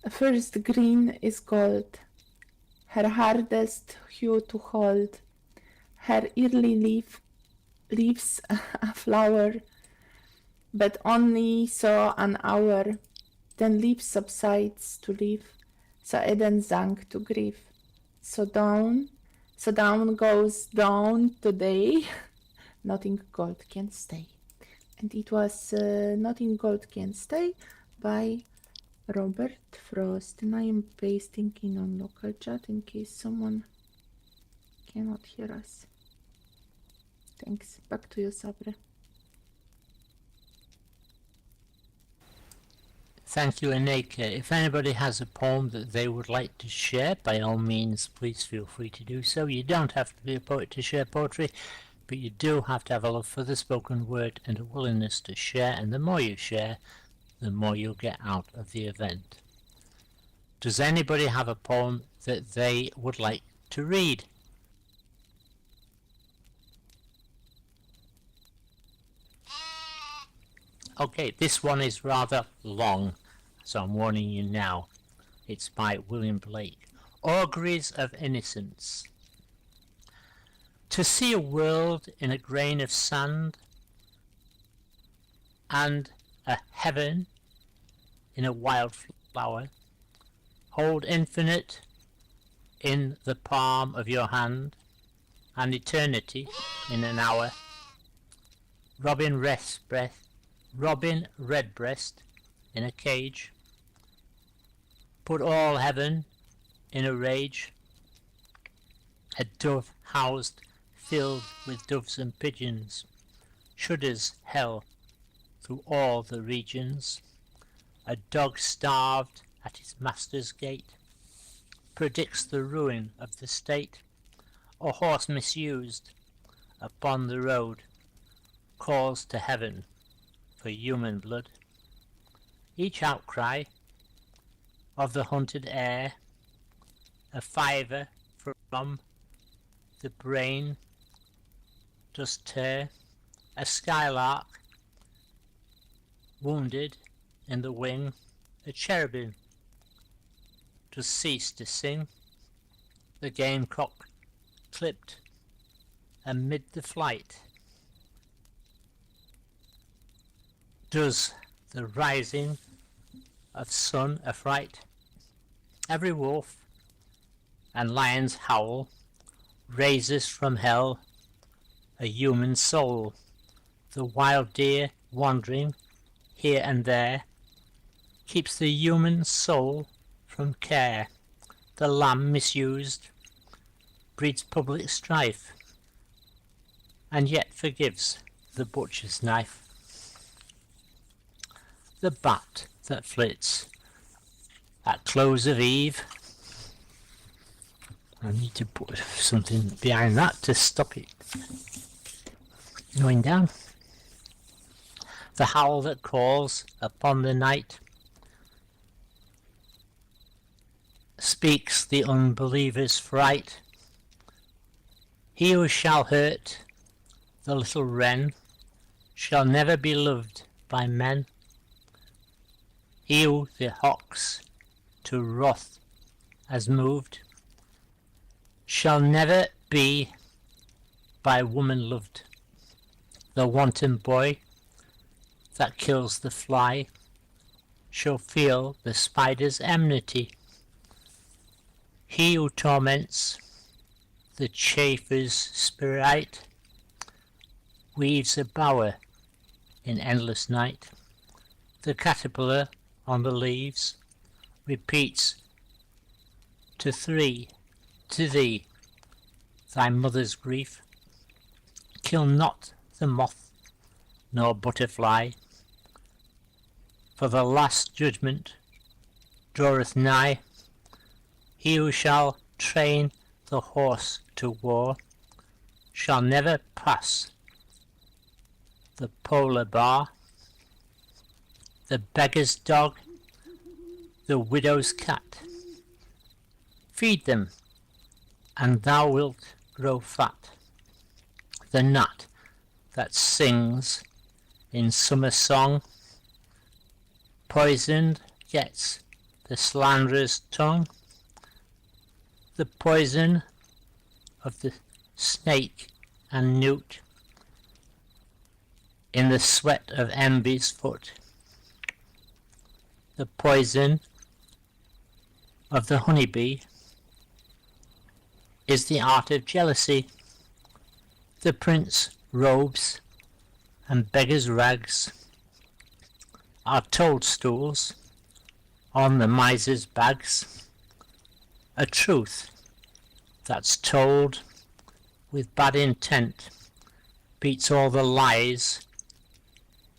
First green is gold, her hardest hue to hold, her early leaves a flower, but only so an hour, then leaf subsides to leaf, so Eden sank to grief. So down goes dawn today, nothing gold can stay. And it was Nothing Gold Can Stay by Robert Frost. And I am pasting in on local chat in case someone cannot hear us. Thanks. Back to you, Sabre. Thank you, Aneka. If anybody has a poem that they would like to share, by all means, please feel free to do so. You don't have to be a poet to share poetry, but you do have to have a love for the spoken word and a willingness to share, and the more you share, the more you'll get out of the event. Does anybody have a poem that they would like to read? Okay, this one is rather long, so I'm warning you now. It's by William Blake. Auguries of Innocence. To see a world in a grain of sand, and a heaven in a wild flower, hold infinite in the palm of your hand, and eternity in an hour. Robin Redbreast in a cage, put all heaven in a rage. A dove housed, filled with doves and pigeons, shudders hell through all the regions. A dog starved at his master's gate predicts the ruin of the state. A horse misused upon the road calls to heaven for human blood. Each outcry of the haunted air, a fiver from the brain does tear. A skylark wounded in the wing, a cherubim does cease to sing. The gamecock clipped amid the flight does the rising of sun affright. Every wolf and lion's howl raises from hell a human soul. The wild deer wandering here and there keeps the human soul from care. The lamb misused breeds public strife, and yet forgives the butcher's knife. The bat that flits at close of eve. I need to put something behind that to stop it going down. The howl that calls upon the night speaks the unbeliever's fright. He who shall hurt the little wren shall never be loved by men. He who the ox to wrath has moved shall never be by woman loved. The wanton boy that kills the fly shall feel the spider's enmity. He who torments the chaffer's spirit weaves a bower in endless night. The caterpillar on the leaves repeats to thee thy mother's grief. Kill not the moth nor butterfly, for the last judgment draweth nigh. He who shall train the horse to war shall never pass the polar bar. The beggar's dog, the widow's cat, feed them, and thou wilt grow fat. The gnat that sings in summer song, poisoned gets the slanderer's tongue, the poison of the snake and newt, in the sweat of envy's foot, the poison of the honeybee is the art of jealousy, the prince robes and beggar's rags are toadstools on the miser's bags, a truth that's told with bad intent beats all the lies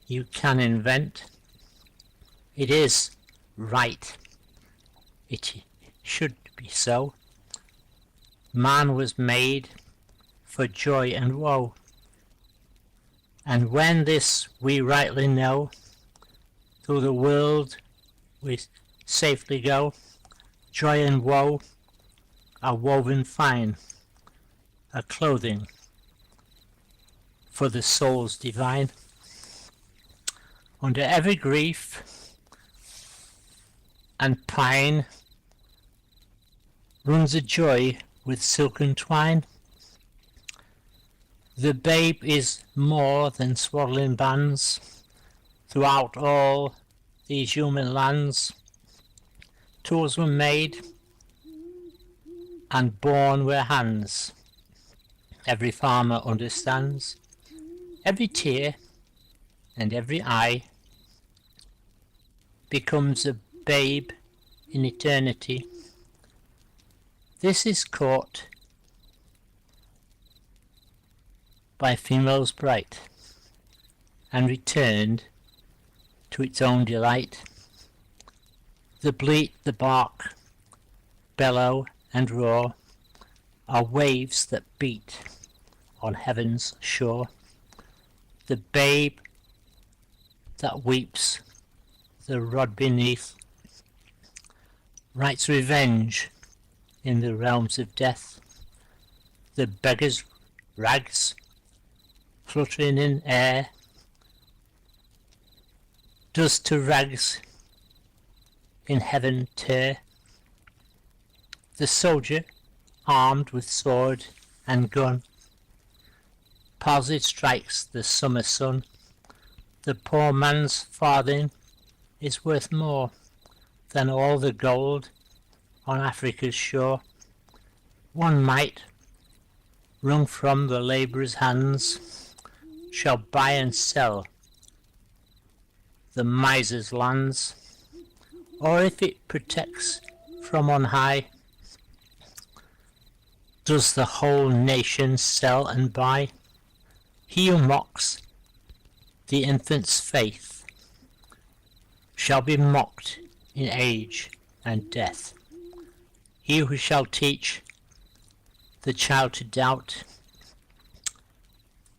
you can invent. It is right, it should be so. Man was made for joy and woe, and when this we rightly know, through the world we safely go. Joy and woe are woven fine, a clothing for the souls divine. Under every grief and pine runs a joy with silken twine. The babe is more than swaddling bands throughout all these human lands. Tools were made and born were hands. Every farmer understands. Every tear and every eye becomes a babe in eternity. This is caught by females bright and returned to its own delight. The bleat, the bark, bellow and roar are waves that beat on heaven's shore. The babe that weeps the rod beneath writes revenge in the realms of death. The beggar's rags fluttering in air does to rags in heaven tear. The soldier, armed with sword and gun, palsied strikes the summer sun. The poor man's farthing is worth more than all the gold on Africa's shore. One mite, wrung from the labourer's hands, shall buy and sell the miser's lands. Or if it protects from on high, does the whole nation sell and buy? He who mocks the infant's faith shall be mocked in age and death. He who shall teach the child to doubt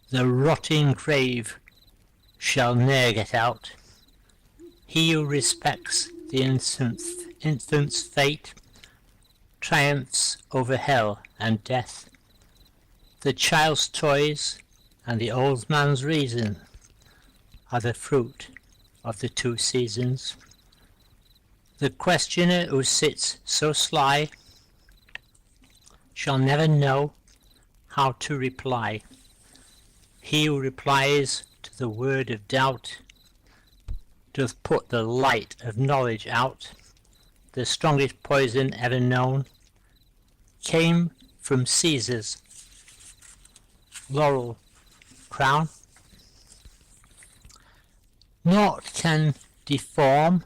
the rotting grave shall ne'er get out. He who respects the infant's fate triumphs over hell and death. The child's toys and the old man's reason are the fruit of the two seasons. The questioner who sits so sly shall never know how to reply. He who replies to the word of doubt doth put the light of knowledge out. The strongest poison ever known came from Caesar's laurel crown. Naught can deform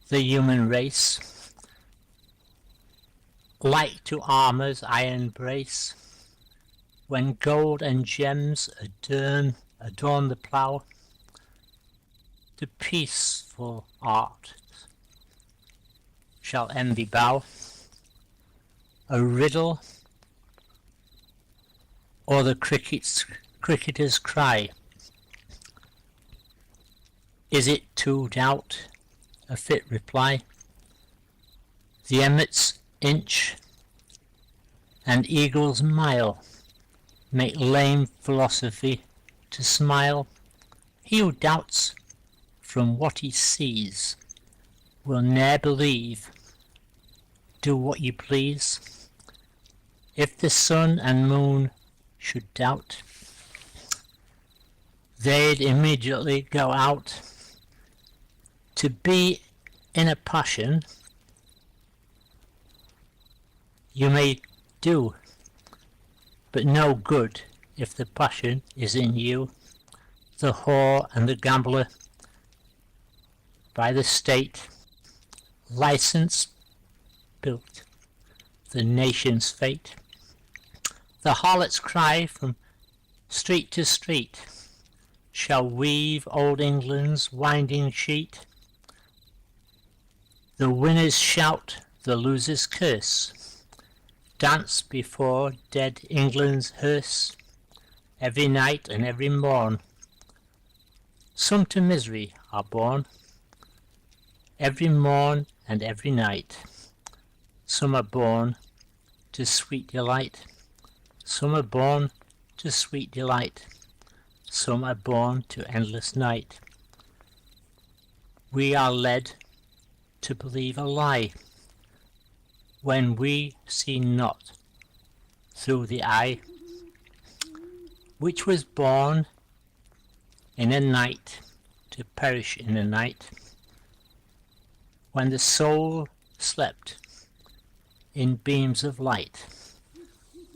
the human race like to armour's iron brace. When gold and gems adorn the plough, to peaceful art shall envy bow. A riddle or the cricketer's cry, is it to doubt a fit reply? The emmet's inch and eagle's mile make lame philosophy to smile. He who doubts from what he sees will ne'er believe. Do what you please. If the sun and moon should doubt, they'd immediately go out. To be in a passion you may do, but no good if the passion is in you. The whore and the gambler, by the state, license built the nation's fate. The harlot's cry from street to street shall weave old England's winding sheet. The winners shout, the losers curse, dance before dead England's hearse, every night and every morn. Some to misery are born, every morn and every night. Some are born to sweet delight, some are born to sweet delight, some are born to endless night. We are led to believe a lie, when we see not through the eye, which was born in a night to perish in a night, when the soul slept in beams of light.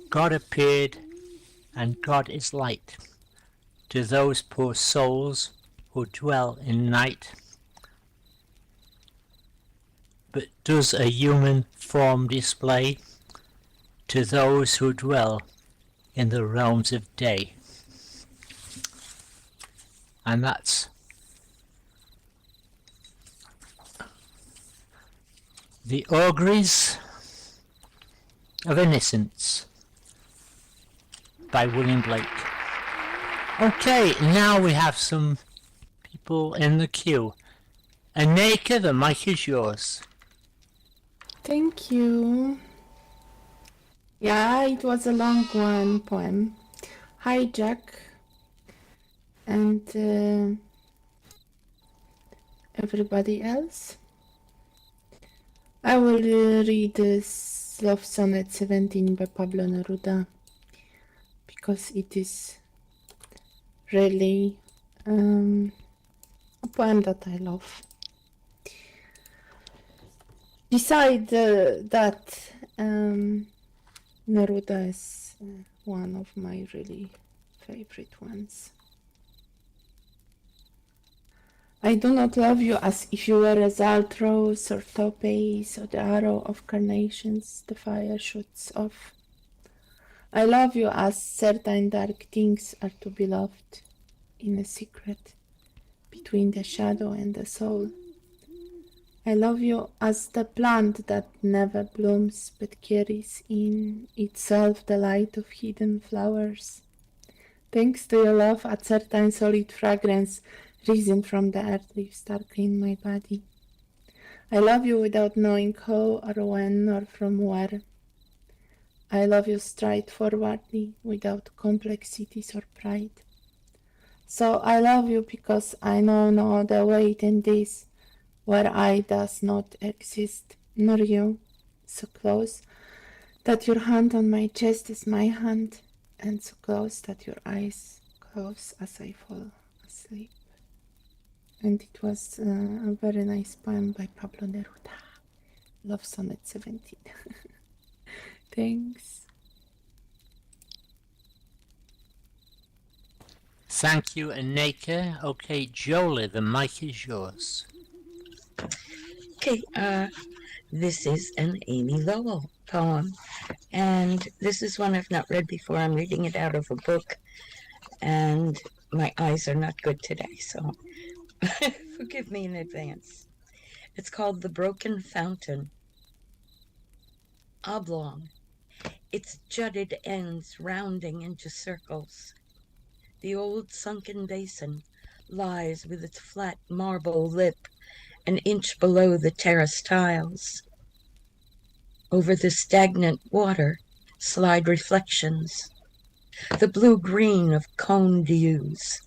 God appeared, and God is light to those poor souls who dwell in night. But does a human form display to those who dwell in the realms of day? And that's The Auguries of Innocence by William Blake. Okay, now we have some people in the queue. Aneka, the mic is yours. Thank you. Yeah, it was a long one poem. Hi, Jack. And everybody else. I will read this Love Sonnet 17 by Pablo Neruda because it is really a poem that I love. Besides that, Neruda is one of my really favorite ones. I do not love you as if you were a Zaltros or topaz or the arrow of carnations the fire shoots off. I love you as certain dark things are to be loved in a secret between the shadow and the soul. I love you as the plant that never blooms but carries in itself the light of hidden flowers. Thanks to your love, a certain solid fragrance risen from the earth leaves darkling my body. I love you without knowing how or when or from where. I love you straightforwardly, without complexities or pride. So I love you because I know no other way than this, where I does not exist, nor you, so close that your hand on my chest is my hand, and so close that your eyes close as I fall asleep. And it was a very nice poem by Pablo Neruda. Love Sonnet 17. Thanks. Thank you, Aneka. Okay, Jolie, the mic is yours. Okay, this is an Amy Lowell poem, and this is one I've not read before. I'm reading it out of a book, and my eyes are not good today, so forgive me in advance. It's called The Broken Fountain. Oblong, its jutted ends rounding into circles. The old sunken basin lies with its flat marble lip an inch below the terrace tiles. Over the stagnant water slide reflections, the blue-green of cone dews,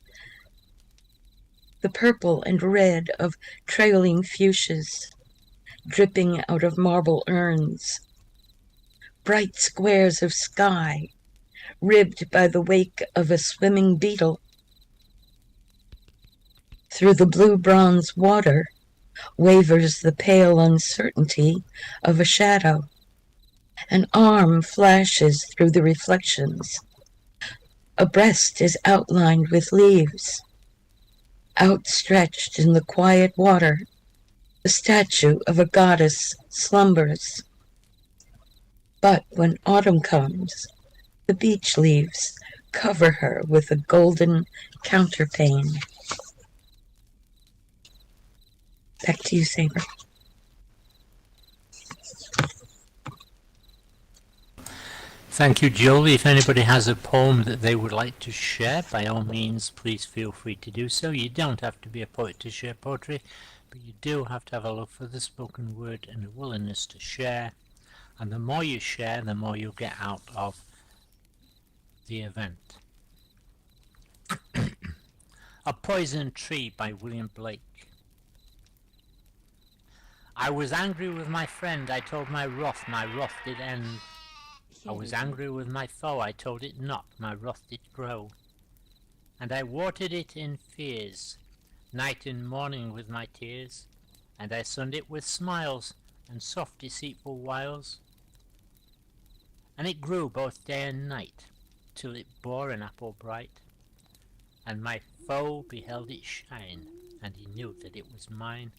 the purple and red of trailing fuchsias, dripping out of marble urns. Bright squares of sky, ribbed by the wake of a swimming beetle. Through the blue-bronze water wavers the pale uncertainty of a shadow. An arm flashes through the reflections. A breast is outlined with leaves. Outstretched in the quiet water, the statue of a goddess slumbers. But when autumn comes, the beech leaves cover her with a golden counterpane. Back to you, Saber. Thank you, Jolie. If anybody has a poem that they would like to share, by all means, please feel free to do so. You don't have to be a poet to share poetry, but you do have to have a love for the spoken word and a willingness to share. And the more you share, the more you'll get out of the event. A Poison Tree by William Blake. I was angry with my friend, I told my wrath did end. I was angry with my foe, I told it not, my wrath did grow. And I watered it in fears, night and morning with my tears, and I sunned it with smiles, and soft deceitful wiles. And it grew both day and night, till it bore an apple bright, and my foe beheld it shine, and he knew that it was mine.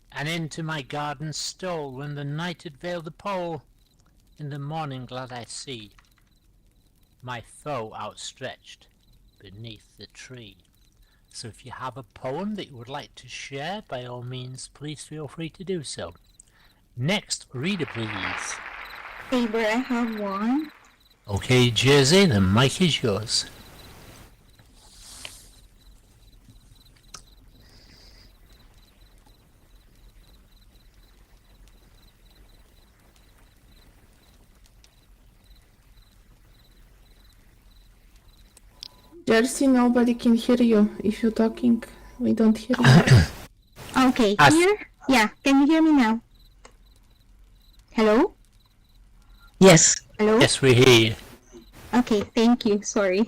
And into my garden stole, when the night had veiled the pole. In the morning glad I see my foe outstretched beneath the tree. So if you have a poem that you would like to share, by all means, please feel free to do so. Next reader, please. Saber, I have one. Okay, Jersey, the mic is yours. Jersey, nobody can hear you. If you're talking, we don't hear you. Okay, here? Yeah, can you hear me now? Hello? Yes. Hello? Yes, we hear you. Okay, thank you. Sorry.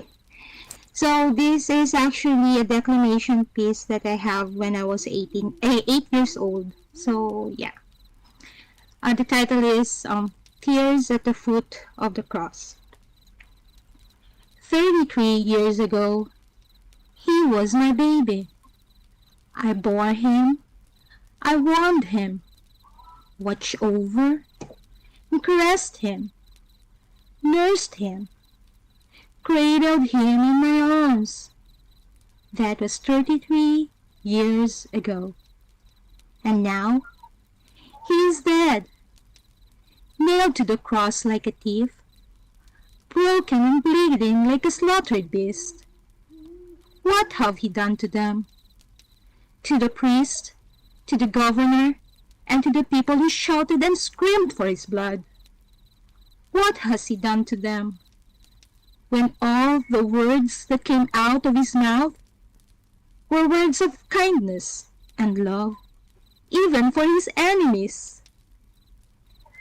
So this is actually a declamation piece that I have when I was 8 years old. So yeah. The title is Tears at the Foot of the Cross. 33 years ago, he was my baby. I bore him, I warmed him, watched over, and caressed him, nursed him, cradled him in my arms. That was 33 years ago. And now, he is dead, nailed to the cross like a thief, broken and bleeding like a slaughtered beast. What have he done to them? To the priest, to the governor, and to the people who shouted and screamed for his blood? What has he done to them? When all the words that came out of his mouth were words of kindness and love, even for his enemies.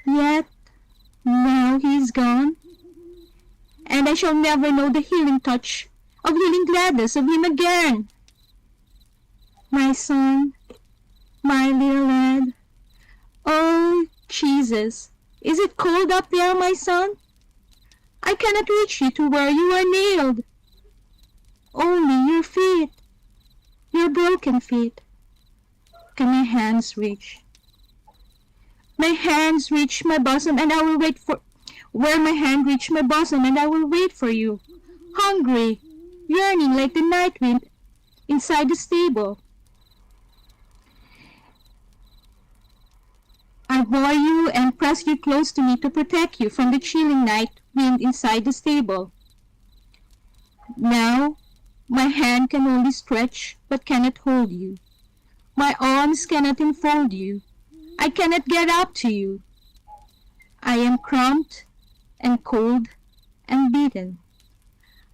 Yet now he is gone, and I shall never know the healing touch of healing gladness of him again. My son, my little lad, oh Jesus, is it cold up there, my son? I cannot reach you to where you are nailed. Only your feet, your broken feet, can my hands reach. My hands reach my bosom, and I will wait for where my hand reach my bosom, and I will wait for you, hungry, yearning like the night wind inside the stable. I bore you and pressed you close to me to protect you from the chilling night wind inside the stable. Now, my hand can only stretch but cannot hold you. My arms cannot enfold you. I cannot get up to you. I am cramped and cold and beaten.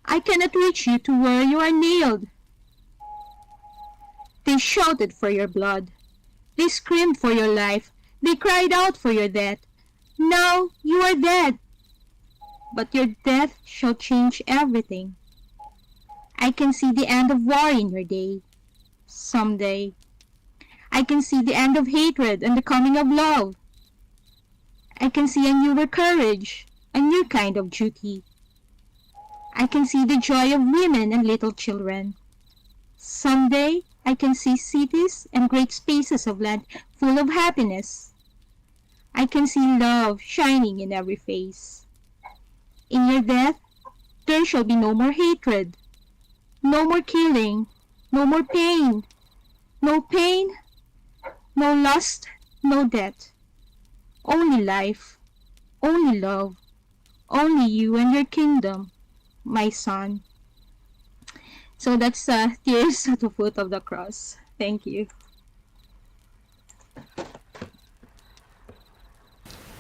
I cannot reach you to where you are nailed. They shouted for your blood. They screamed for your life. They cried out for your death. Now you are dead. But your death shall change everything. I can see the end of war in your day. Someday. I can see the end of hatred and the coming of love. I can see a newer courage, a new kind of duty. I can see the joy of women and little children. Someday, I can see cities and great spaces of land full of happiness. I can see love shining in every face. In your death, there shall be no more hatred, no more killing, no more pain, no pain, no lust, no death. Only life, only love, only you and your kingdom, my son. So that's Tears at the Foot of the Cross. Thank you.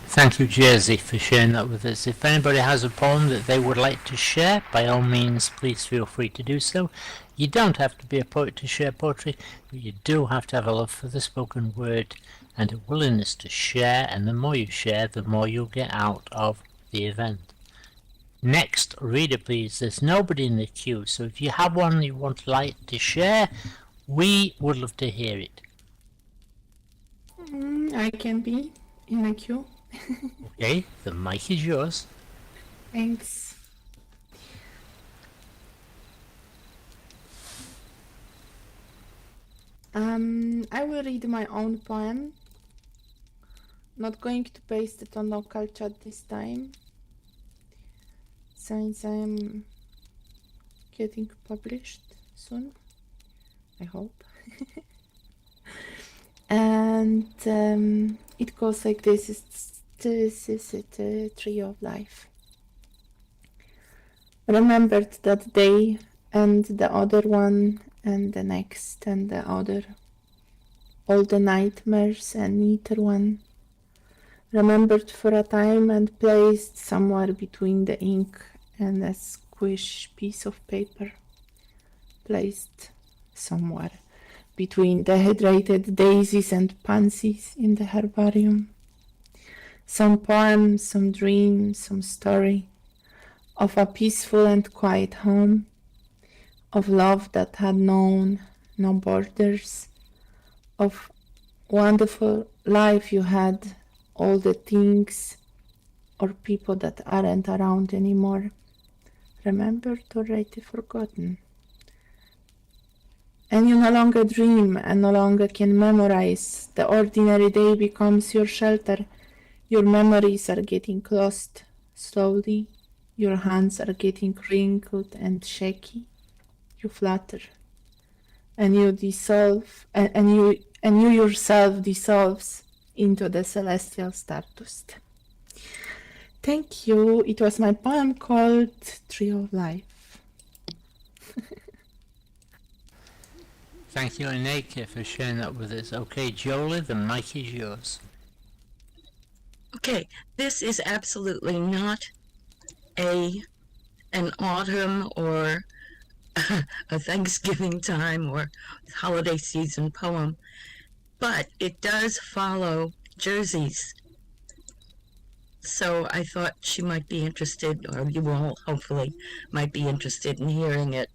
Thank you, Jersey, for sharing that with us. If anybody has a poem that they would like to share, by all means, please feel free to do so. You don't have to be a poet to share poetry, but you do have to have a love for the spoken word and a willingness to share, and the more you share, the more you'll get out of the event. Next reader, please. There's nobody in the queue, so if you have one you want to share, we would love to hear it. I can be in the queue. Okay, the mic is yours. Thanks. I will read my own poem. Not going to paste it on local chat this time, since I'm getting published soon, I hope. And it goes like this. This is a tree of life. Remembered that day and the other one and the next and the other, all the nightmares and neither one. Remembered for a time and placed somewhere between the ink and a squish piece of paper. Placed somewhere between dehydrated daisies and pansies in the herbarium. Some poem, some dream, some story of a peaceful and quiet home, of love that had known no borders, of wonderful life you had, all the things or people that aren't around anymore, remembered, already forgotten. And you no longer dream and no longer can memorize. The ordinary day becomes your shelter. Your memories are getting lost slowly. Your hands are getting wrinkled and shaky. You flutter, and you dissolve, and you yourself dissolves into the celestial stardust. Thank you. It was my poem called Tree of Life. Thank you, Aneka, for sharing that with us. Okay, Jolie, the mic is yours. Okay, this is absolutely not an autumn or a Thanksgiving time or holiday season poem, but it does follow Jersey's. So I thought she might be interested, or you all hopefully might be interested in hearing it.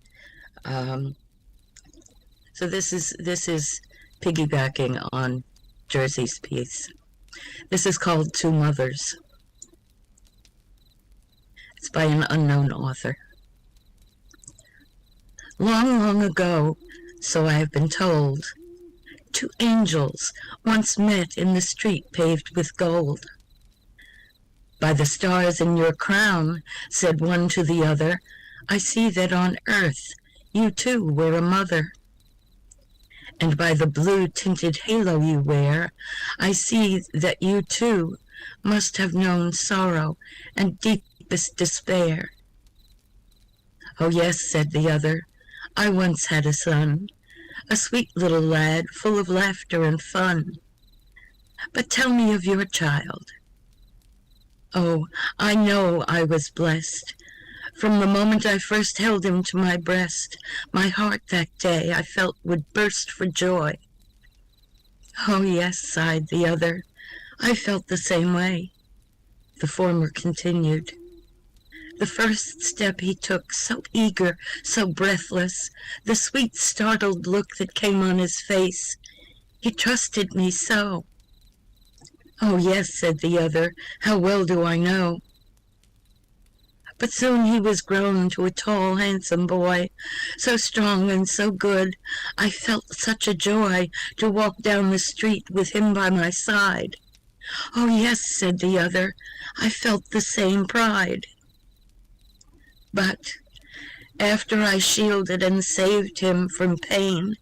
So this is piggybacking on Jersey's piece. This is called Two Mothers. It's by an unknown author. Long, long ago, so I have been told, two angels once met in the street paved with gold. By the stars in your crown, said one to the other, I see that on earth you too were a mother. And by the blue-tinted halo you wear, I see that you too must have known sorrow and deepest despair. Oh yes, said the other, I once had a son, a sweet little lad full of laughter and fun. But tell me of your child. Oh, I know I was blessed. From the moment I first held him to my breast, my heart that day I felt would burst for joy. Oh, yes, sighed the other. I felt the same way. The former continued. The first step he took, so eager, so breathless, the sweet startled look that came on his face. He trusted me so. Oh, yes, said the other, how well do I know. But soon he was grown to a tall, handsome boy, so strong and so good. I felt such a joy to walk down the street with him by my side. Oh, yes, said the other, I felt the same pride. But after I shielded and saved him from pain,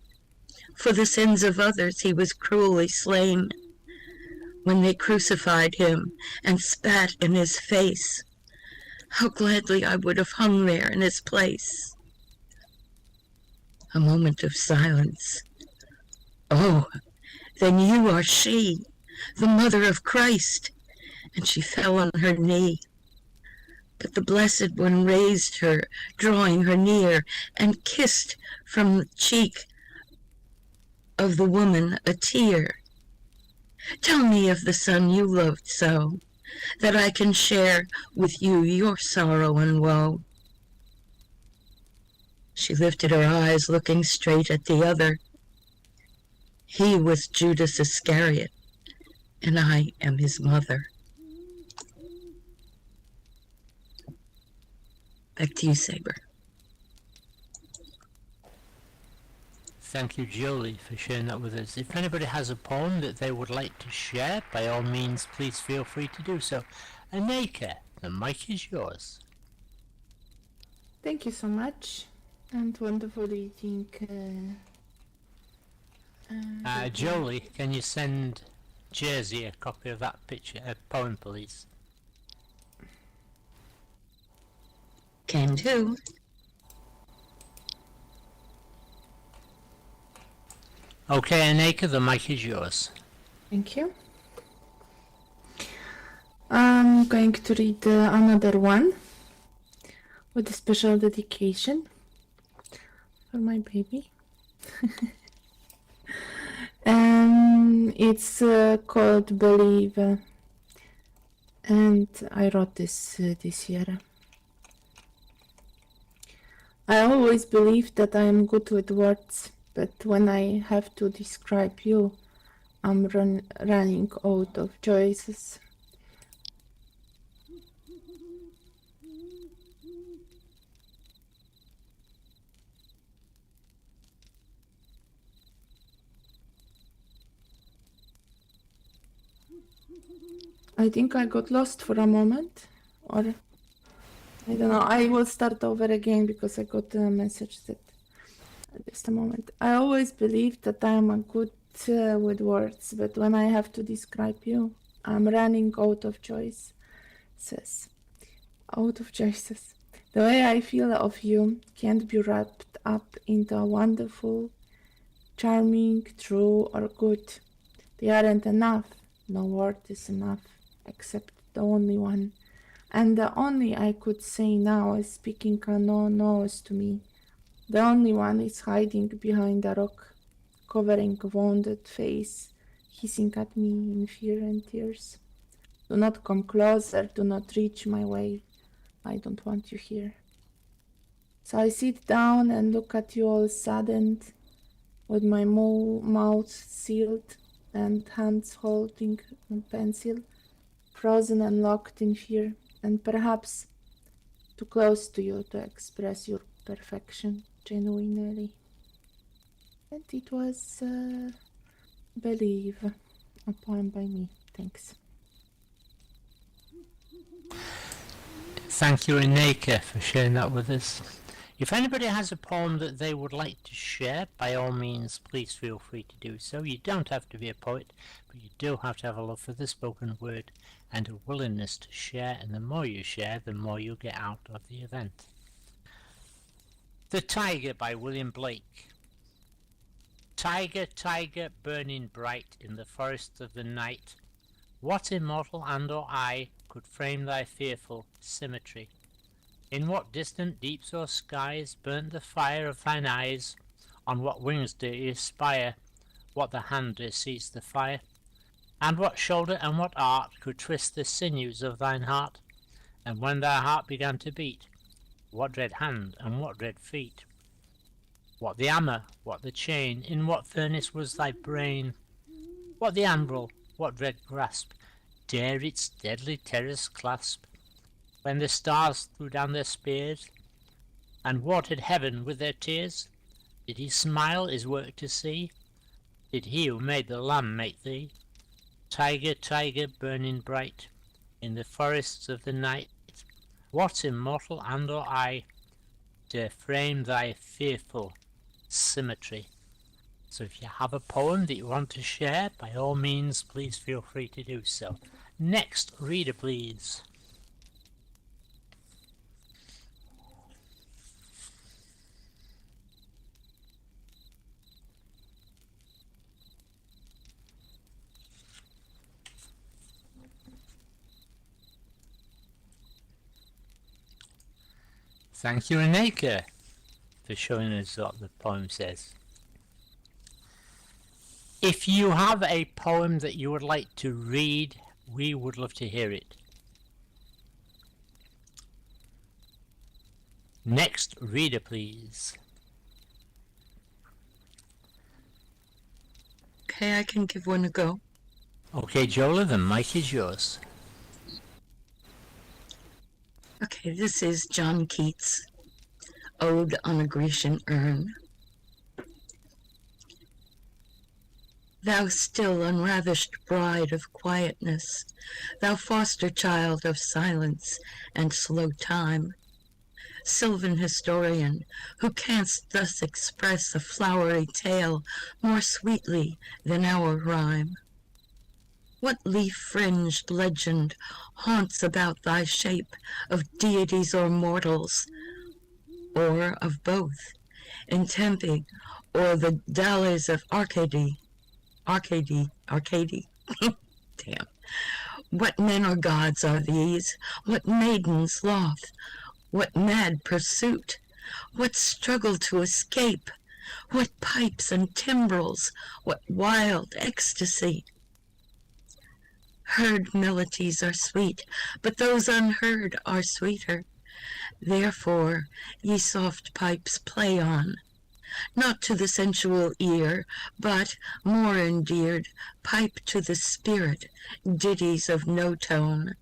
for the sins of others he was cruelly slain. When they crucified him and spat in his face, how gladly I would have hung there in his place. A moment of silence. Oh, then you are she, the mother of Christ. And she fell on her knee. But the Blessed One raised her, drawing her near, and kissed from the cheek of the woman a tear. Tell me of the son you loved so, that I can share with you your sorrow and woe. She lifted her eyes, looking straight at the other. He was Judas Iscariot, and I am his mother. Back to you, Saber. Thank you, Jolie, for sharing that with us. If anybody has a poem that they would like to share, by all means, please feel free to do so. Aneka, the mic is yours. Thank you so much, and wonderful reading. Jolie, can you send Jersey a copy of that picture, poem, please? Can do. Okay, Aneka, the mic is yours. Thank you. I'm going to read another one with a special dedication for my baby. It's called Believe, and I wrote this year. I always believed that I am good with words, but when I have to describe you, I'm running out of choices. I think I got lost for a moment, or I don't know. I will start over again because I got a message that just a moment. I always believed that I am a good with words, but when I have to describe you, I'm running out of choices. Out of choices. The way I feel of you can't be wrapped up into a wonderful, charming, true, or good. They aren't enough. No word is enough, except the only one. And the only I could say now is speaking a no-nose to me. The only one is hiding behind a rock, covering a wounded face, hissing at me in fear and tears. Do not come closer, do not reach my way. I don't want you here. So I sit down and look at you all saddened, with my mouth sealed and hands holding a pencil, frozen and locked in fear, and perhaps too close to you to express your perfection genuinely. And it was Believe, a poem by me. Thanks. Thank you, Aneka, for sharing that with us. If anybody has a poem that they would like to share, by all means, please feel free to do so. You don't have to be a poet, but you do have to have a love for the spoken word and a willingness to share, and the more you share, the more you get out of the event. The Tiger by William Blake. Tiger, tiger, burning bright in the forests of the night, what immortal hand or eye could frame thy fearful symmetry? In what distant deeps or skies burnt the fire of thine eyes? On what wings do you aspire? what the hand dare seize the fire? And what shoulder and what art could twist the sinews of thine heart? And when thy heart began to beat, what dread hand and what dread feet? What the hammer, what the chain, in what furnace was thy brain? What the anvil, what dread grasp, dare its deadly terrors clasp? When the stars threw down their spears, and watered heaven with their tears, did he smile his work to see? Did he who made the lamb make thee? Tiger, tiger, burning bright in the forests of the night, what immortal hand or eye dare frame thy fearful symmetry? So if you have a poem that you want to share, by all means, please feel free to do so. Next reader, please. Thank you, Reneka, for showing us what the poem says. If you have a poem that you would like to read, we would love to hear it. Next reader, please. Okay, I can give one a go. Okay, Jola, the mic is yours. Okay, this is John Keats' Ode on a Grecian Urn. Thou still unravished bride of quietness, thou foster child of silence and slow time, sylvan historian, who canst thus express a flowery tale more sweetly than our rhyme. What leaf-fringed legend haunts about thy shape of deities or mortals, or of both, in Tempe or the dalles of Arcady? Damn. What men or gods are these? What maidens' sloth? What mad pursuit? What struggle to escape? What pipes and timbrels? What wild ecstasy? Heard melodies are sweet, but those unheard are sweeter. Therefore, ye soft pipes, play on, not to the sensual ear, but, more endeared, pipe to the spirit, ditties of no tone.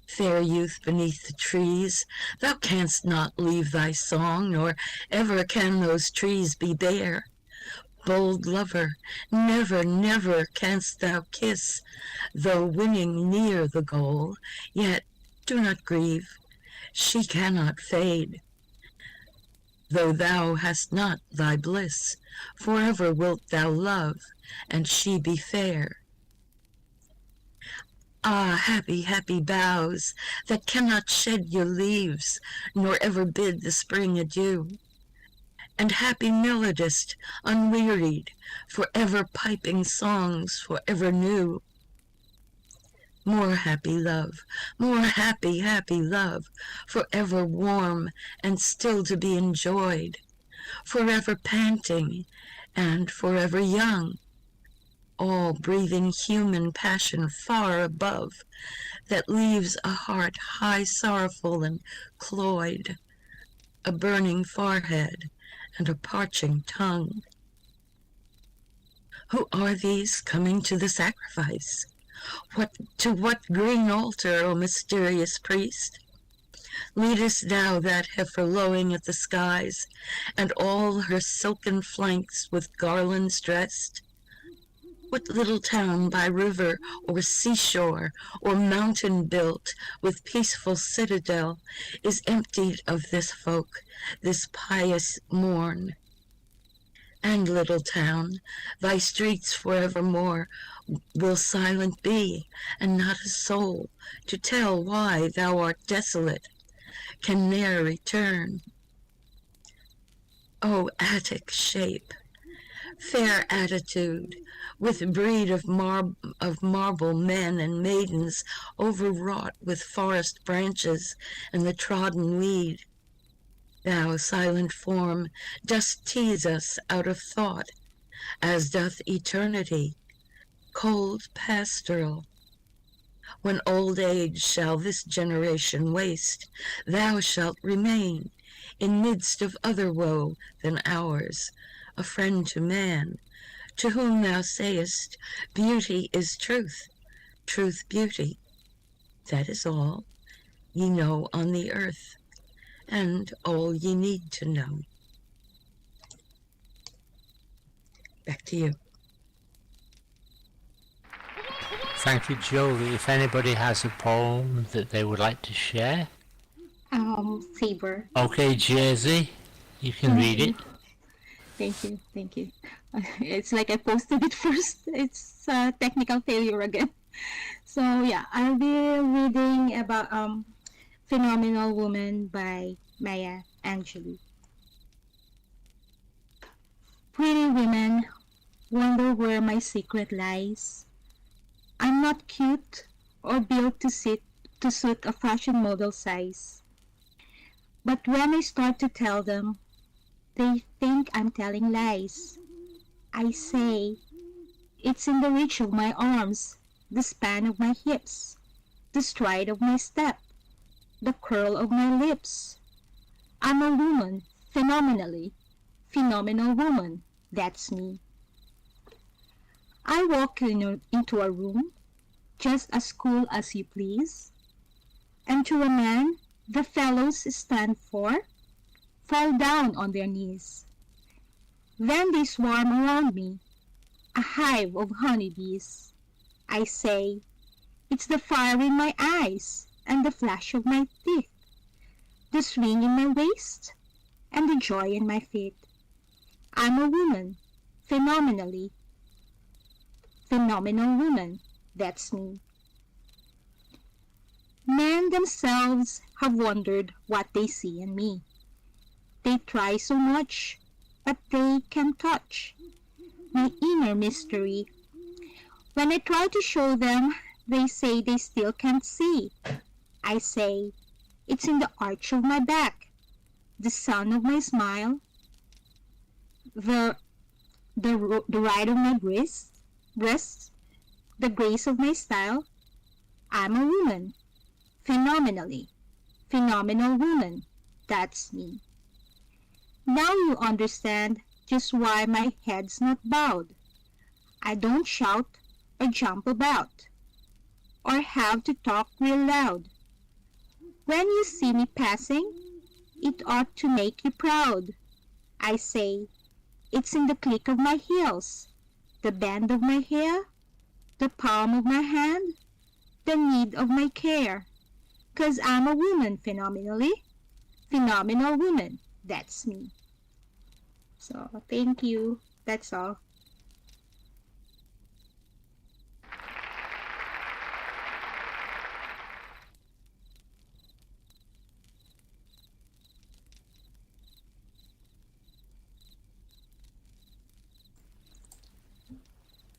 Fair youth beneath the trees, thou canst not leave thy song, nor ever can those trees be bare. Bold lover, never, never canst thou kiss, though winning near the goal, yet do not grieve, she cannot fade. Though thou hast not thy bliss, forever wilt thou love, and she be fair. Ah, happy, happy boughs, that cannot shed your leaves, nor ever bid the spring adieu. And happy melodist, unwearied, forever piping songs forever new. More happy love, more happy, happy love, forever warm and still to be enjoyed, forever panting and forever young, all breathing human passion far above, that leaves a heart high sorrowful and cloyed, a burning forehead and a parching tongue. Who are these coming to the sacrifice? To what green altar, O mysterious priest? Leadest thou that heifer lowing at the skies, and all her silken flanks with garlands dressed? What little town by river or seashore or mountain built with peaceful citadel is emptied of this folk, this pious morn? And little town, thy streets forevermore will silent be, and not a soul to tell why thou art desolate can ne'er return. O Attic shape, fair attitude, with breed of marble men and maidens overwrought with forest branches and the trodden weed, thou silent form dost tease us out of thought as doth eternity, cold pastoral. When old age shall this generation waste, thou shalt remain in midst of other woe than ours, a friend to man, to whom thou sayest, beauty is truth, truth beauty. That is all ye know on the earth, and all ye need to know. Back to you. Thank you, Jolie. If anybody has a poem that they would like to share. Saber. Okay, Jersey, you can read it. Thank you, thank you. It's like I posted it first. It's a technical failure again. So yeah, I'll be reading about Phenomenal Woman by Maya Angelou. Pretty women wonder where my secret lies. I'm not cute or built to suit a fashion model size. But when I start to tell them, they think I'm telling lies. I say, it's in the reach of my arms, the span of my hips, the stride of my step, the curl of my lips. I'm a woman, phenomenal woman, that's me. I walk into a room, just as cool as you please, and to a man the fellows stand for, fall down on their knees. Then they swarm around me, a hive of honeybees. I say, it's the fire in my eyes and the flash of my teeth, the swing in my waist and the joy in my feet. I'm a woman, phenomenal woman, that's me. Men themselves have wondered what they see in me. They try so much, but they can't touch my inner mystery. When I try to show them, they say they still can't see. I say, it's in the arch of my back, the sun of my smile, the ride of my breasts, the grace of my style. I'm a woman, phenomenal woman, that's me. Now you understand just why my head's not bowed. I don't shout or jump about, or have to talk real loud. When you see me passing, it ought to make you proud. I say, it's in the click of my heels, the bend of my hair, the palm of my hand, the need of my care. 'Cause I'm a woman, phenomenal woman, that's me. So, thank you. That's all.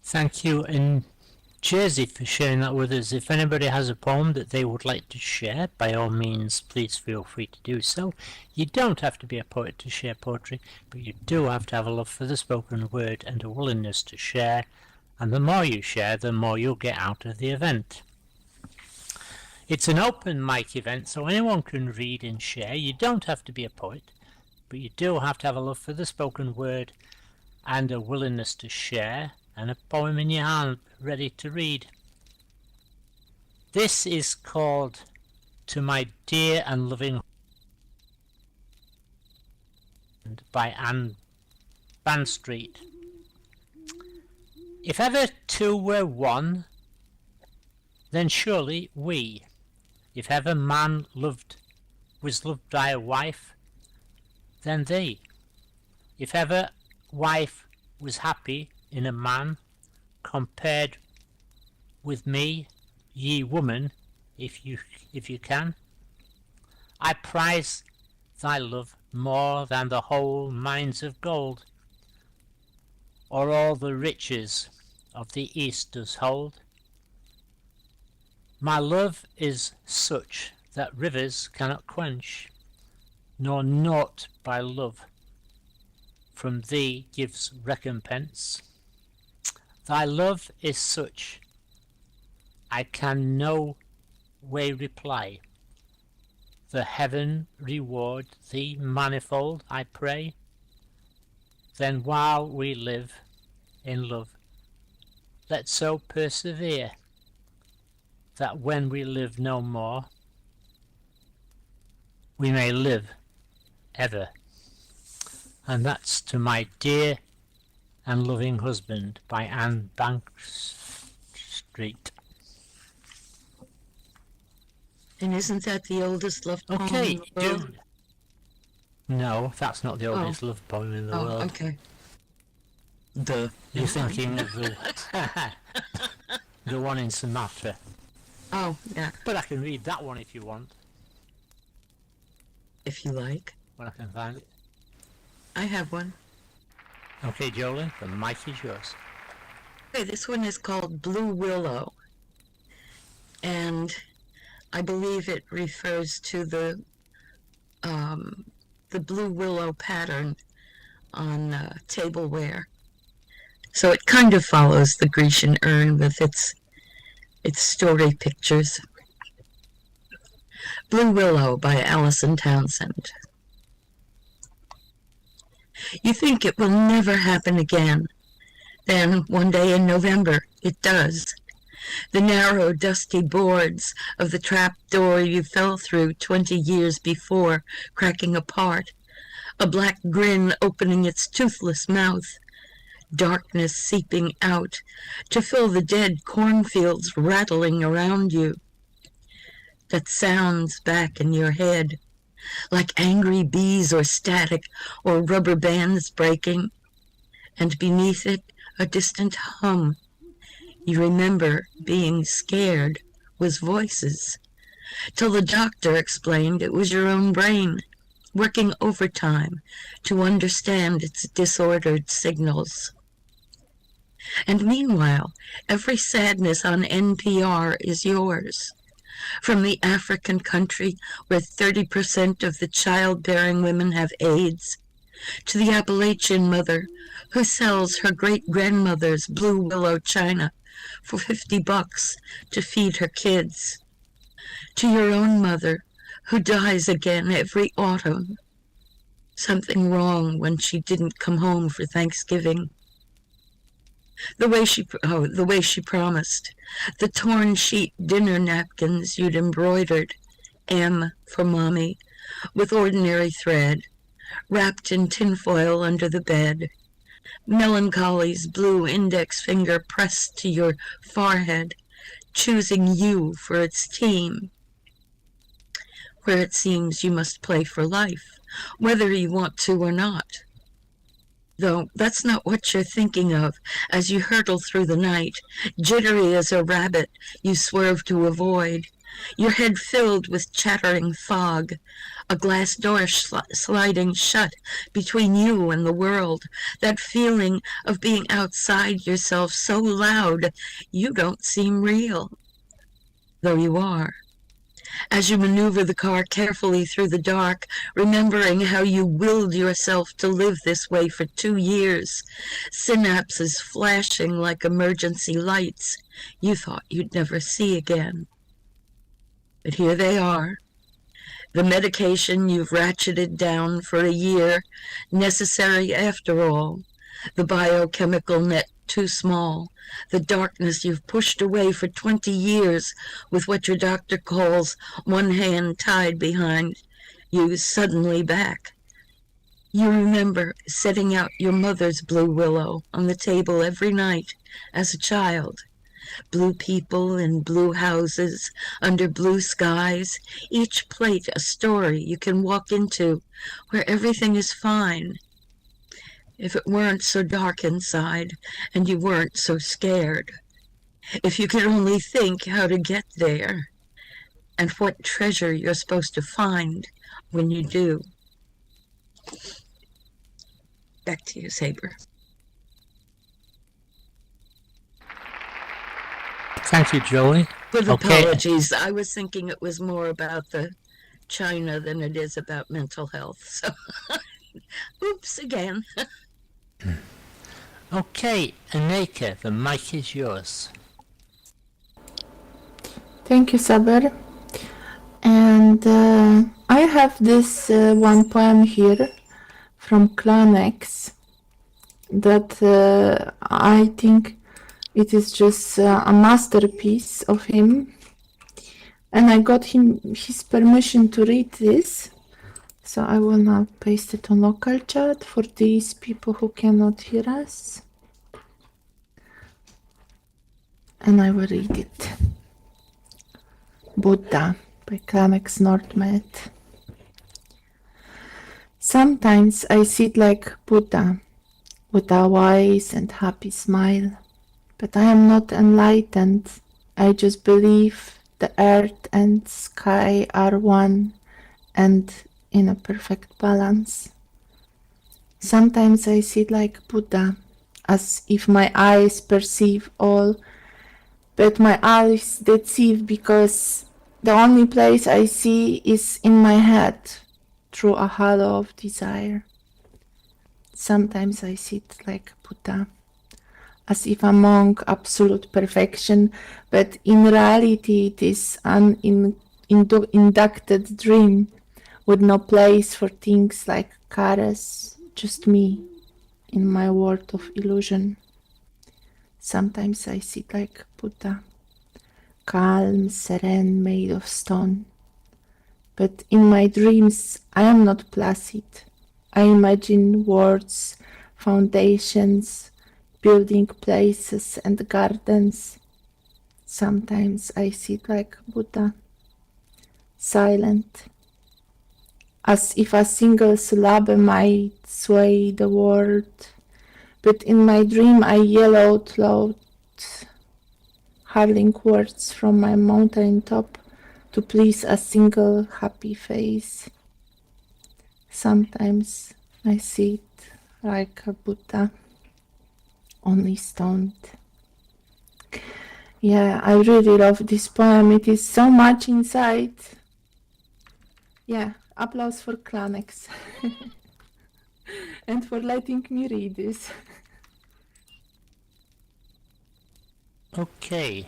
Thank you, and Jersey, for sharing that with us. If anybody has a poem that they would like to share, by all means, please feel free to do so. You don't have to be a poet to share poetry, but you do have to have a love for the spoken word and a willingness to share, and the more you share, the more you'll get out of the event. It's an open mic event, so anyone can read and share. You don't have to be a poet, but you do have to have a love for the spoken word and a willingness to share, and a poem in your hand ready to read. This is called To My Dear and Loving by Anne Banstreet. If ever two were one, then surely we. If ever man was loved by a wife, then thee. If ever wife was happy in a man, compared with me, ye woman, if you can. I prize thy love more than the whole mines of gold, or all the riches of the east does hold. My love is such that rivers cannot quench, nor naught by love from thee gives recompense. Thy love is such, I can no way reply. The heaven reward thee manifold, I pray. Then while we live in love, let's so persevere, that when we live no more, we may live ever. And that's to my dear and loving husband by Anne Street. And isn't that the oldest love poem Okay, in the world? dude. No, that's not the oldest love poem in the Oh, world. okay. Duh. You're thinking of the the one in Sumatra. Oh, yeah, But I can read that one if you want, if you like. when I can find it. I have one. Okay, Jolie, the mic is yours. Okay, this one is called Blue Willow. And I believe it refers to the blue willow pattern on tableware. So it kind of follows the Grecian urn with its story pictures. Blue Willow by Allison Townsend. You think it will never happen again. Then, one day in November, it does. The narrow, dusty boards of the trap door you fell through 20 years before cracking apart, a black grin opening its toothless mouth, darkness seeping out to fill the dead cornfields rattling around you. That sounds back in your head, like angry bees or static or rubber bands breaking, and beneath it a distant hum. You remember being scared was voices, till the doctor explained it was your own brain, working overtime to understand its disordered signals. And meanwhile, every sadness on NPR is yours. From the African country where 30% of the childbearing women have AIDS, to the Appalachian mother who sells her great-grandmother's blue willow china for $50 to feed her kids, to your own mother who dies again every autumn. Something wrong when she didn't come home for Thanksgiving. The way she promised, the torn sheet dinner napkins you'd embroidered, M for Mommy, with ordinary thread, wrapped in tinfoil under the bed, melancholy's blue index finger pressed to your forehead, choosing you for its team, where it seems you must play for life, whether you want to or not. Though that's not what you're thinking of as you hurtle through the night, jittery as a rabbit you swerve to avoid, your head filled with chattering fog, a glass door sliding shut between you and the world, that feeling of being outside yourself so loud you don't seem real, though you are. As you maneuver the car carefully through the dark, remembering how you willed yourself to live this way for 2 years, synapses flashing like emergency lights you thought you'd never see again. But here they are. The medication you've ratcheted down for a year, necessary after all. The biochemical net too small. The darkness you've pushed away for 20 years with what your doctor calls one hand tied behind you suddenly back. You remember setting out your mother's blue willow on the table every night as a child. Blue people in blue houses, under blue skies, each plate a story you can walk into where everything is fine. If it weren't so dark inside and you weren't so scared. If you could only think how to get there and what treasure you're supposed to find when you do. Back to you, Saber. Thank you, Jolie. With Okay. apologies, I was thinking it was more about the China than it is about mental health. So, oops again. Okay, Aneka, the mic is yours. Thank you, Saber. And I have this one poem here from Clanex that I think it is just a masterpiece of him. And I got his permission to read this. So I will now paste it on local chat for these people who cannot hear us. And I will read it. Buddha by Clanex Nordmed. Sometimes I sit like Buddha with a wise and happy smile, but I am not enlightened. I just believe the earth and sky are one and in a perfect balance. Sometimes I sit like Buddha, as if my eyes perceive all, but my eyes deceive because the only place I see is in my head, through a halo of desire. Sometimes I sit like Buddha, as if among absolute perfection, but in reality it is an inducted dream with no place for things like Karas, just me in my world of illusion. Sometimes I sit like Buddha, calm, serene, made of stone. But in my dreams I am not placid. I imagine words, foundations, building places and gardens. Sometimes I sit like Buddha, silent, as if a single syllable might sway the world. But in my dream I yell out loud, hurling words from my mountain top to please a single happy face. Sometimes I sit like a Buddha, only stoned. Yeah, I really love this poem. It is so much inside. Yeah, applause for Clanex and for letting me read this. Okay.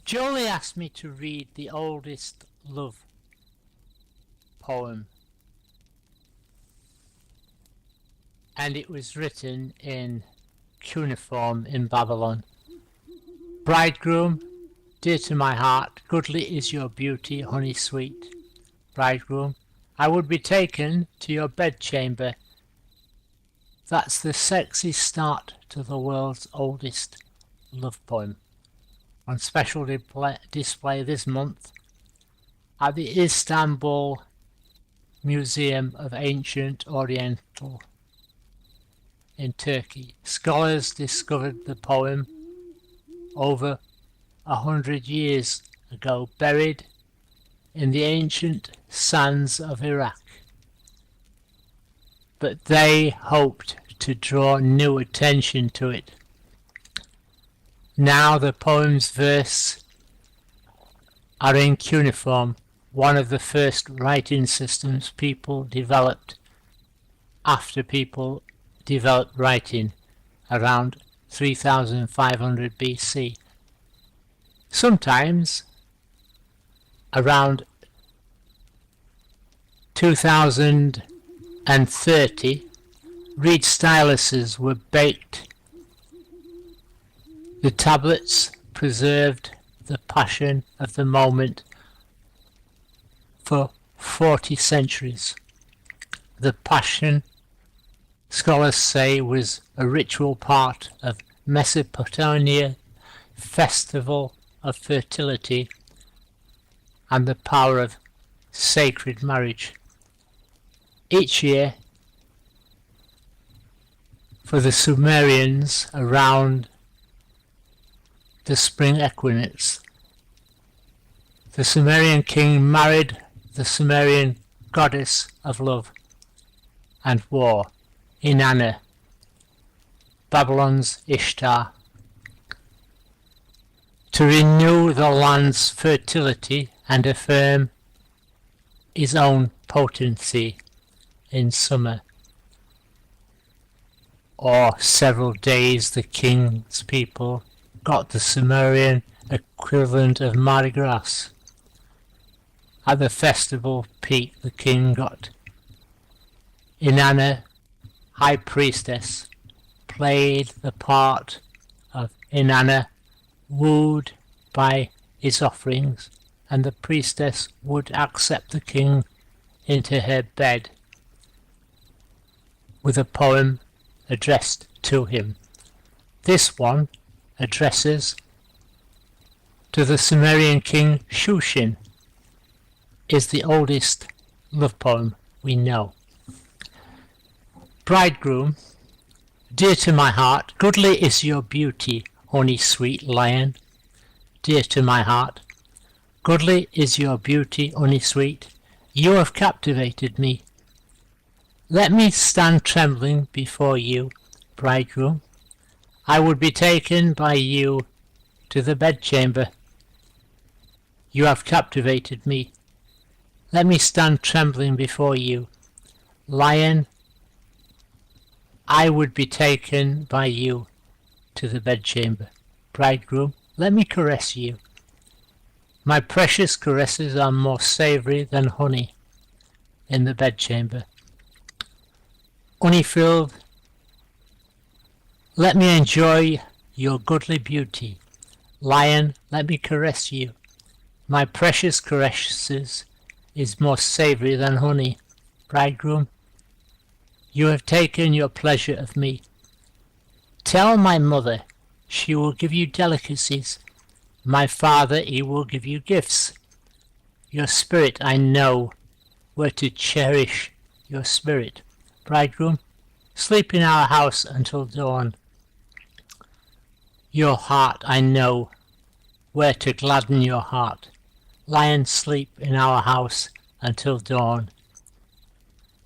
Jolie asked me to read the oldest love poem, and it was written in cuneiform in Babylon. Bridegroom, dear to my heart, goodly is your beauty, honey sweet. Bridegroom, I would be taken to your bedchamber. That's the sexy start to the world's oldest love poem. On special display this month at the Istanbul Museum of Ancient Oriental in Turkey. Scholars discovered the poem over 100 years ago, buried in the ancient sands of Iraq. But they hoped to draw new attention to it. Now the poem's verse are in cuneiform, one of the first writing systems people developed after people developed writing around 3500 BC. Sometimes around 2030, reed styluses were baked. The tablets preserved the passion of the moment for 40 centuries. The passion, scholars say, was a ritual part of Mesopotamia festival of fertility and the power of sacred marriage. Each year, for the Sumerians around the spring equinox, the Sumerian king married the Sumerian goddess of love and war, Inanna, Babylon's Ishtar, to renew the land's fertility and affirm his own potency in summer. or several days the king's people got the Sumerian equivalent of Mardi Gras. At the festival peak the king got Inanna, high priestess, played the part of Inanna, wooed by his offerings, and the priestess would accept the king into her bed with a poem addressed to him. This one addresses to the Sumerian king Shushin, is the oldest love poem we know. Bridegroom, dear to my heart, goodly is your beauty, honey sweet lion. Dear to my heart, goodly is your beauty, honey sweet. You have captivated me. Let me stand trembling before you, bridegroom. I would be taken by you to the bedchamber. You have captivated me. Let me stand trembling before you. Lion, I would be taken by you to the bedchamber. Bridegroom, let me caress you. My precious caresses are more savoury than honey in the bedchamber. Honey-filled, let me enjoy your goodly beauty. Lion, let me caress you. My precious caresses is more savoury than honey. Bridegroom, you have taken your pleasure of me. Tell my mother she will give you delicacies. My father, he will give you gifts. Your spirit, I know where to cherish your spirit. Bridegroom, sleep in our house until dawn. Your heart, I know where to gladden your heart. Lion, sleep in our house until dawn.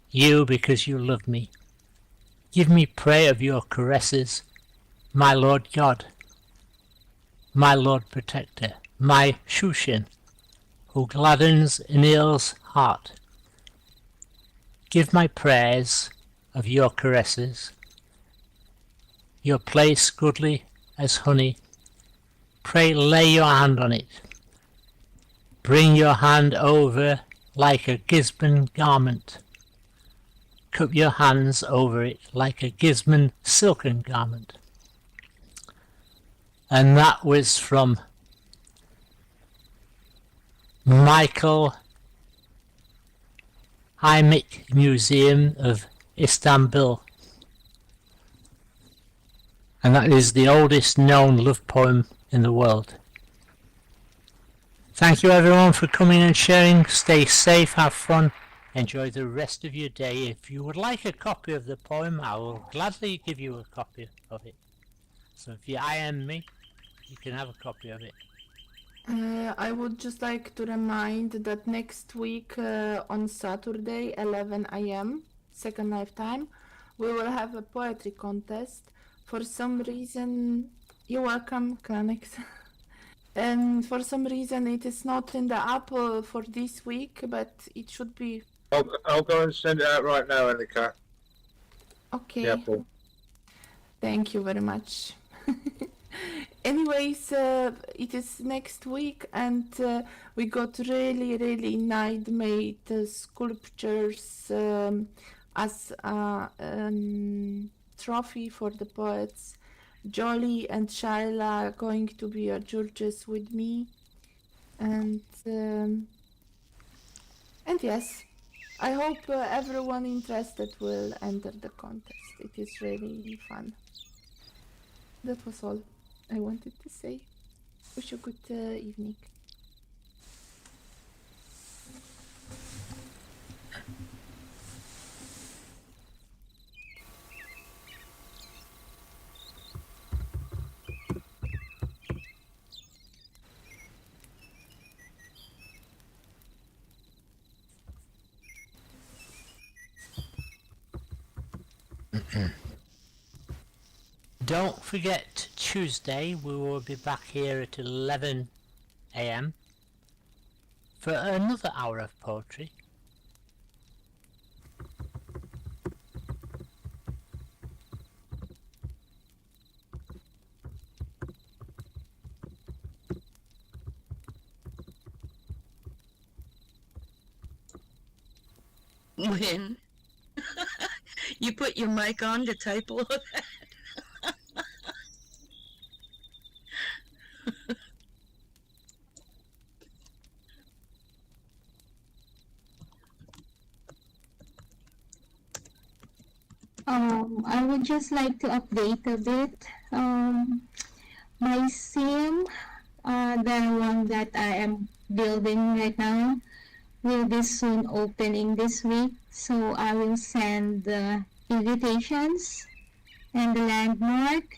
You, because you love me. Give me prey of your caresses, my Lord God, my Lord Protector, my Shushin, who gladdens Enil's heart. Give my prayers of your caresses, your place goodly as honey. Pray lay your hand on it. Bring your hand over like a Gisborne garment. Cup your hands over it like a Gisborne silken garment. And that was from Michael Heimich Museum of Istanbul. And that is the oldest known love poem in the world. Thank you everyone for coming and sharing. Stay safe, have fun, enjoy the rest of your day. If you would like a copy of the poem, I will gladly give you a copy of it. So if you IM me, you can have a copy of it. I would just like to remind that next week on Saturday, 11 a.m., Second Life time, we will have a poetry contest. For some reason, you're welcome, Kranix. And for some reason, it is not in the app for this week, but it should be. I'll go and send it out right now, Annika. Okay. Yeah, Paul. Thank you very much. Anyways, it is next week, and we got really nice made sculptures as a trophy for the poets. Jolly and Shyla are going to be judges with me, and yes, I hope everyone interested will enter the contest. It is really fun. That was all I wanted to say. Wish you a good evening. Don't forget, Tuesday we will be back here at 11 a.m. for another hour of poetry. Win. You put your mic on to type all of that? I would just like to update a bit. My sim, the one that I am building right now, will be soon opening this week. So I will send the invitations and the landmark.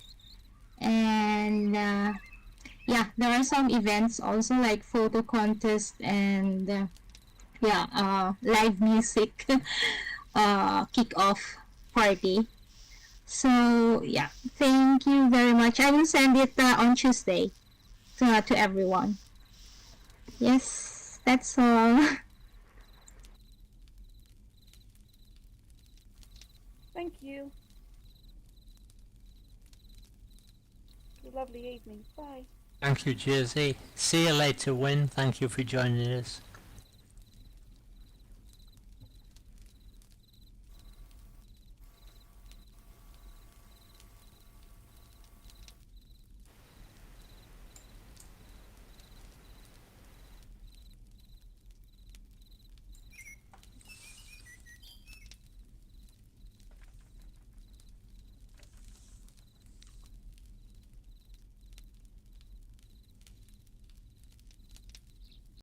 And yeah, there are some events also like photo contest and live music kick-off party. So yeah, thank you very much. I will send it on Tuesday to everyone. Yes, that's all. Thank you. Have a lovely evening. Bye. Thank you, Jersey. See you later, Win. Thank you for joining us.